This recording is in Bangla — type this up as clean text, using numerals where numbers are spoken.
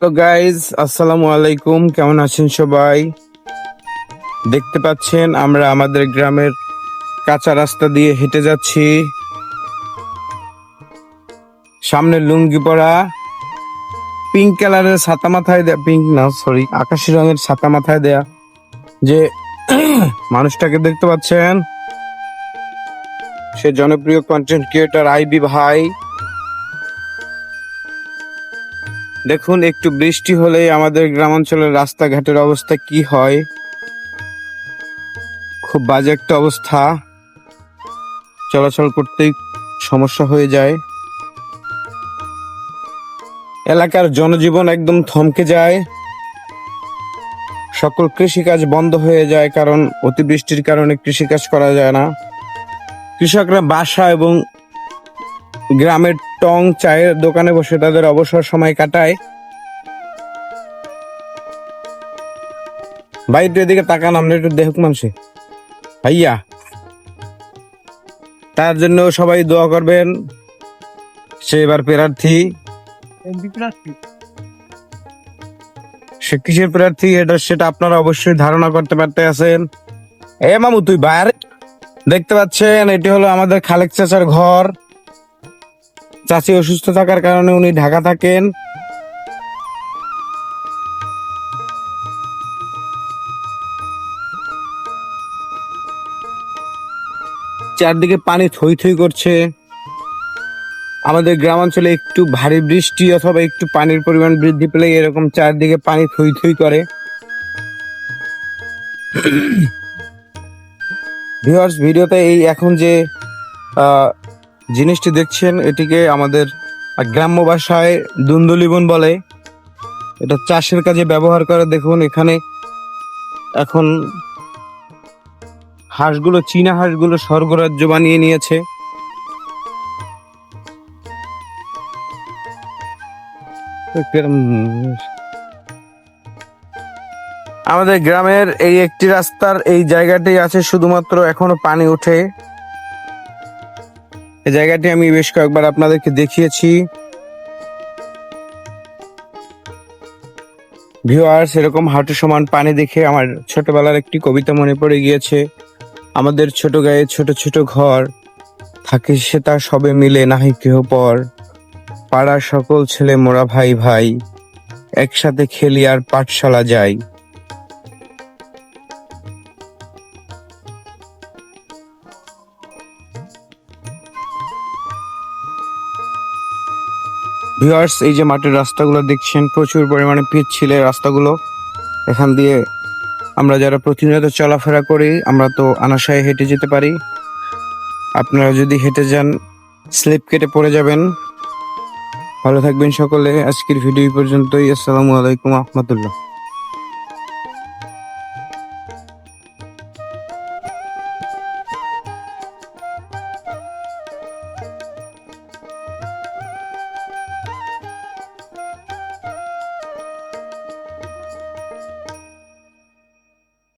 তো গাইজ আসসালামু আলাইকুম, কেমন আছেন সবাই? দেখতে পাচ্ছেন আমরা আমাদের গ্রামের কাঁচা রাস্তা দিয়ে হেঁটে যাচ্ছি। সামনে লুঙ্গি পরা, পিঙ্ক কালারের ছাতা মাথায় দেয়া, পিঙ্ক না সরি আকাশি রঙের ছাতা মাথায় দেয়া যে মানুষটাকে দেখতে পাচ্ছেন, সে জনপ্রিয় কন্টেন্ট ক্রিয়েটর আইবি ভাই। দেখুন, একটু বৃষ্টি হলেই আমাদের গ্রামাঞ্চলের রাস্তাঘাটের অবস্থা কি হয়। খুব বাজে একটা অবস্থা, চলাচল করতেই সমস্যা হয়ে যায়। এলাকার জনজীবন একদম থমকে যায়, সকল কৃষিকাজ বন্ধ হয়ে যায়, কারণ অতিবৃষ্টির কারণে কৃষিকাজ করা যায় না। কৃষকরা বাসা এবং গ্রামের টং চায়ের দোকানে বসে তাদের অবসর সময় কাটায়। ভাই একটু এদিকে তাকান, আমরা একটু দেখুক মানুষে ভাইয়া, তার জন্য সবাই দোয়া করবেন। সে এবার প্রার্থী, সে কিসের প্রার্থী সেটা আপনারা অবশ্যই ধারণা করতে পারতে আছেন। এ মামু তুই বাইরে দেখতে পাচ্ছেন, এটি হলো আমাদের খালেক চাচার ঘর। চাচি অসুস্থ থাকার কারণে উনি ঢাকা থাকেন। চারদিকে পানি থই থই করছে। আমাদের গ্রামাঞ্চলে একটু ভারী বৃষ্টি অথবা একটু পানির পরিমাণ বৃদ্ধি পেলে এরকম চারদিকে পানি থই থই করে। ভিউয়ার্স, ভিডিওতে এই এখন যে জিনিসটি দেখছেন, এটিকে আমাদের গ্রাম্য ভাষায় দুন্দুলিবন বলে। এটা চাষের কাজে ব্যবহার করে। দেখুন এখানে এখন হাঁসগুলো, চীনা হাঁসগুলো স্বর্গরাজ্য বানিয়ে নিয়েছে। আমাদের গ্রামের এই একটি রাস্তার এই জায়গাটি আছে শুধুমাত্র এখনো পানি ওঠে। এই জায়গাটি আমি বেশ কয়েকবার আপনাদেরকে দেখিয়েছি। ভিউয়ার্স, এরকম হাঁটু সমান পানি দেখে আমার ছোটবেলার একটি কবিতা মনে পড়ে গিয়েছে। আমাদের ছোট গায়ে ছোট ছোট ঘর, থাকে সে তার সবে মিলে নাহি কেহ পর, পাড়ার সকল ছেলে মোরা ভাই ভাই, একসাথে খেলি আর পাঠশালা যাই। ভিউয়ার্স, এই যে মাটির রাস্তাগুলো দেখছেন, প্রচুর পরিমাণে পিচ্ছিল রাস্তাগুলো। এখান দিয়ে আমরা যারা প্রতিনিয়ত চলাফেরা করি, আমরা তো অনায়াসে হেঁটে যেতে পারি। আপনারা যদি হেঁটে যান, স্লিপ কেটে পড়ে যাবেন। ভালো থাকবেন সকলে। আজকের ভিডিও পর্যন্তই। আসসালামু আলাইকুম রহমতুল্লাহ।